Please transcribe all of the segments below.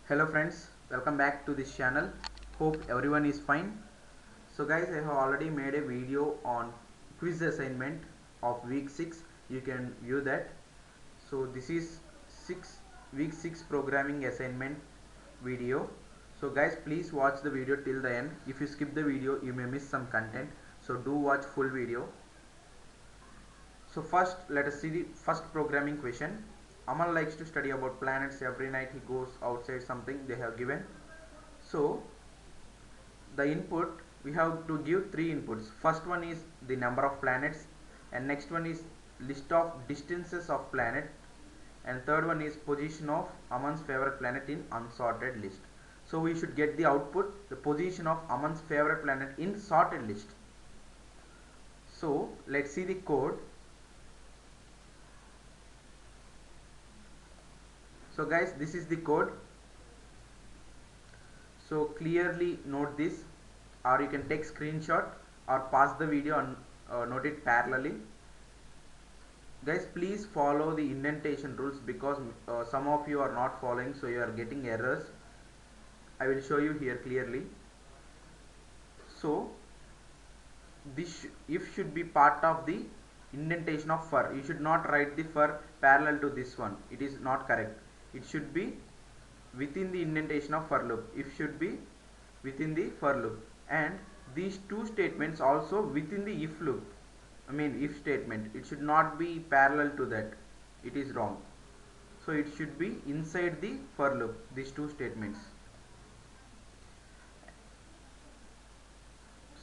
Hello friends, welcome back to this channel. Hope everyone is fine. So guys, I have already made a video on quiz assignment of week 6. You can view that. So this is week 6 programming assignment video. So guys, please watch the video till the end. If you skip the video, you may miss some content. So do watch full video. So first, let us see the first programming question. Amal likes to study about planets. Every night he goes outside something they have given. So the input, we have to give three inputs. First one is the number of planets, and next one is list of distances of planet, and third one is position of Aman's favorite planet in unsorted list. So we should get the output, the position of Aman's favorite planet in sorted list. So let's see the code. So guys, this is the code. So clearly note this, or you can take screenshot or pause the video and note it parallelly. Guys, please follow the indentation rules because some of you are not following, so you are getting errors. I will show you here clearly. So this if should be part of the indentation of for. You should not write the for parallel to this one. It is not correct. It should be within the indentation of for loop. If should be within the for loop, and these two statements also within the if loop. If statement, it should not be parallel to that. It is wrong. So it should be inside the for loop, these two statements.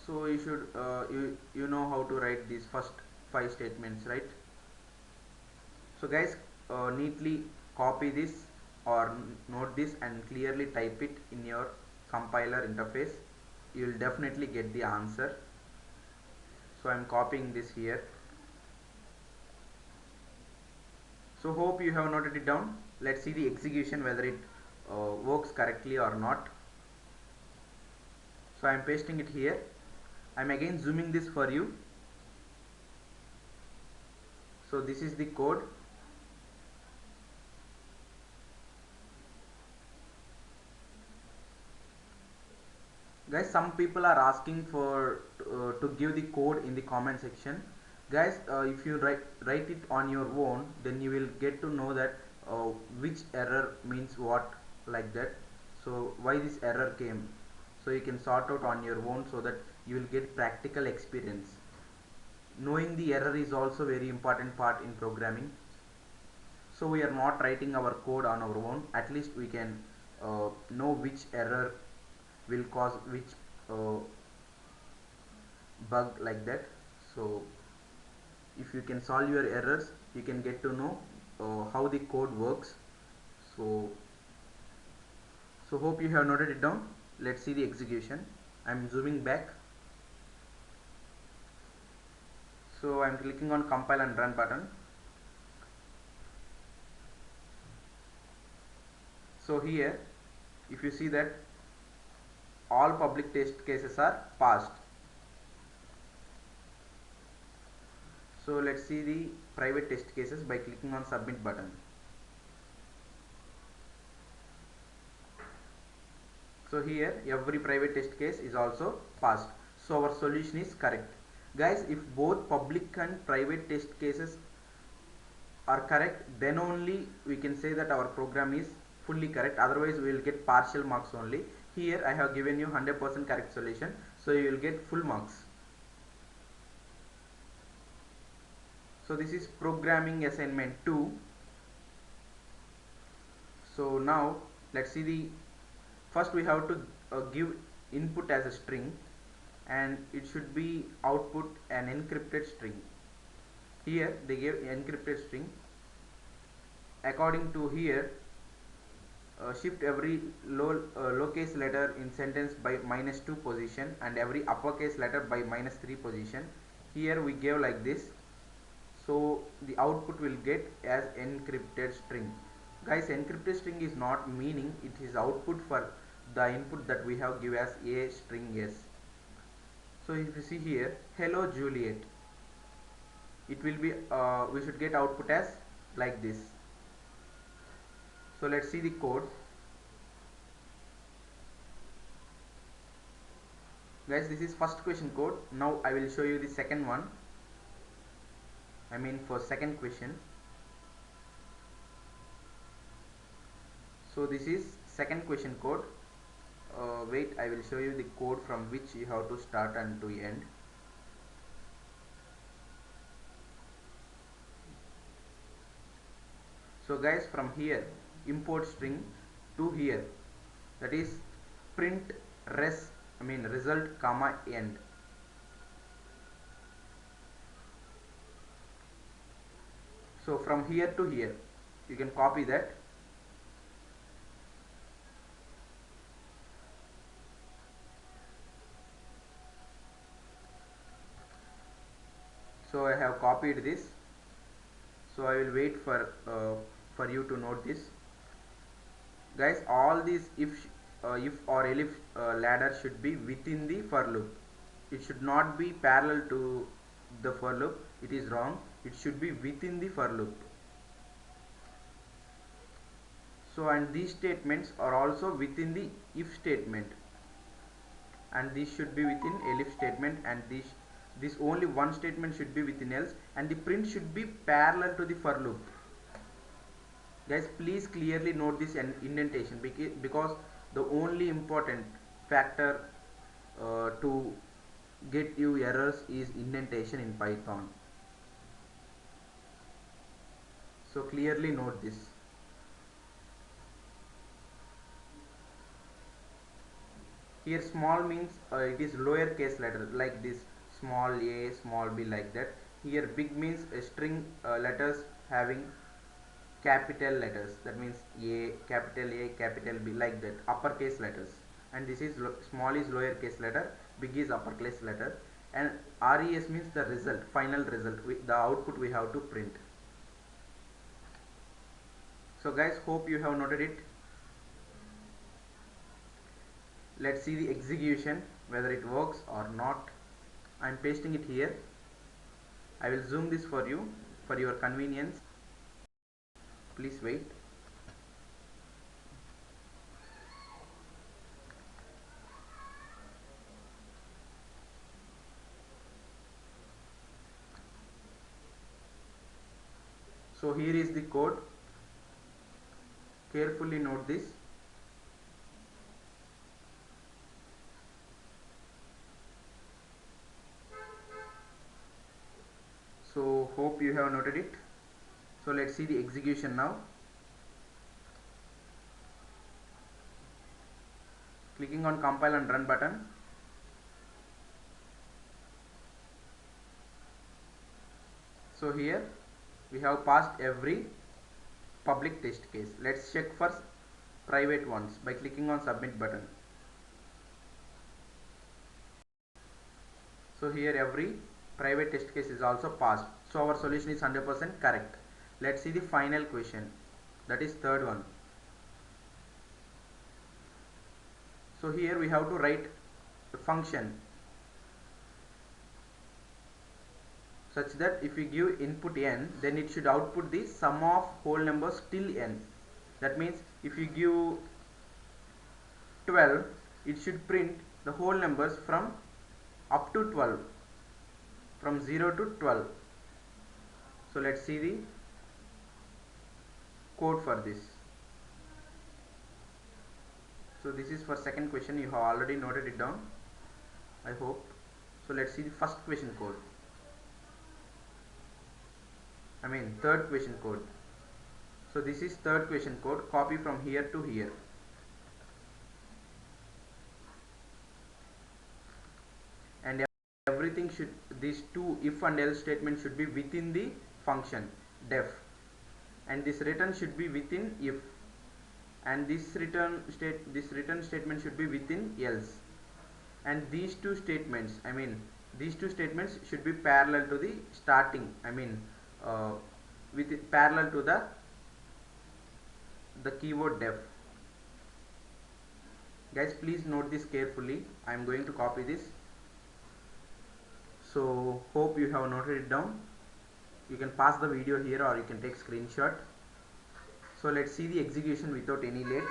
So you should you know how to write these first 5 statements, right? So guys, neatly copy this or note this and clearly type it in your compiler interface. You will definitely get the answer. So I am copying this here. So hope you have noted it down. Let's see the execution, whether it works correctly or not. So I am pasting it here. I am again zooming this for you. So this is the code. Guys, some people are asking for to give the code in the comment section. Guys, if you write it on your own, then you will get to know that which error means what, like that. So why this error came, so you can sort out on your own, so that you will get practical experience. Knowing the error is also very important part in programming. So we are not writing our code on our own. At least we can know which error will cause which bug, like that. So if you can solve your errors, you can get to know how the code works. So hope you have noted it down. Let's see the execution. I'm zooming back. So I'm clicking on compile and run button. So here, if you see that all public test cases are passed. So let's see the private test cases by clicking on submit button. So here every private test case is also passed. So our solution is correct. Guys, if both public and private test cases are correct, then only we can say that our program is fully correct. Otherwise we will get partial marks only. Here I have given you 100% correct solution, so you will get full marks. So this is programming assignment 2. So now let's see the first we have to give input as a string, and it should be output an encrypted string. Here they gave encrypted string. According to here, shift every lowercase letter in sentence by -2 position and every uppercase letter by -3 position. Here we gave like this. So the output will get as encrypted string. Guys, encrypted string is not meaning, it is output for the input that we have give as a string s. So if you see here, hello Juliet, it will be we should get output as like this. So let's see the code. Guys, this is first question code. Now I will show you the second one, for second question. So this is second question code. Wait, I will show you the code from which you have to start and to end. So guys, from here import string to here, that is print result comma end. So from here to here you can copy that. So I have copied this. So I will wait for you to note this. Guys, all these if or elif ladder should be within the for loop. It should not be parallel to the for loop. It is wrong. It should be within the for loop. So, and these statements are also within the if statement, and this should be within elif statement, and this only one statement should be within else, and the print should be parallel to the for loop. Guys, please clearly note this indentation, because the only important factor to get you errors is indentation in Python. So clearly note this. Here small means it is lower case letter, like this, small a, small b, like that. Here big means a string letters having capital letters, that means a, capital B, like that, uppercase letters. And this is small is lower case letter, big is uppercase letter, and res means the result, final result, the output we have to print. So guys, hope you have noted it. Let's see the execution, whether it works or not. I am pasting it here. I will zoom this for you for your convenience. Please wait. So here is the code. Carefully note this. So hope you have noted it. So let's see the execution now. Clicking on compile and run button. So here we have passed every public test case. Let's check for private ones by clicking on submit button. So here every private test case is also passed. So our solution is 100% correct. Let's see the final question, that is third one. So here we have to write a function such that if we give input n, then it should output the sum of whole numbers till n. That means if you give 12, it should print the whole numbers from up to 12, from 0 to 12. So let's see the code for this. So this is for second question. You have already noted it down, I hope. So let's see the first question code. Third question code. So this is third question code. Copy from here to here. And everything should, these two if and else statements should be within the function def, and this return should be within if, and this return statement should be within else, and these two statements should be parallel to the starting, with parallel to the keyword def. Guys, please note this carefully. I am going to copy this. So hope you have noted it down. You can pause the video here or you can take screenshot. So let's see the execution without any late.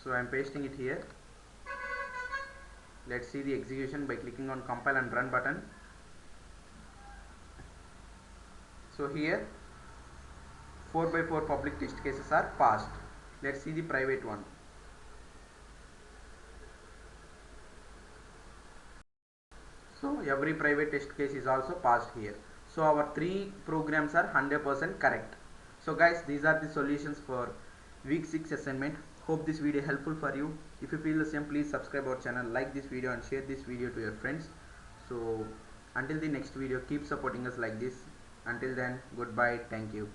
So I am pasting it here. Let's see the execution by clicking on compile and run button. So here 4x4 public test cases are passed. Let's see the private one. So every private test case is also passed here. So our three programs are 100% correct. So guys, these are the solutions for week 6 assignment. Hope this video helpful for you. If you feel the same, please subscribe our channel, like this video and share this video to your friends. So until the next video, keep supporting us like this. Until then, goodbye. Thank you.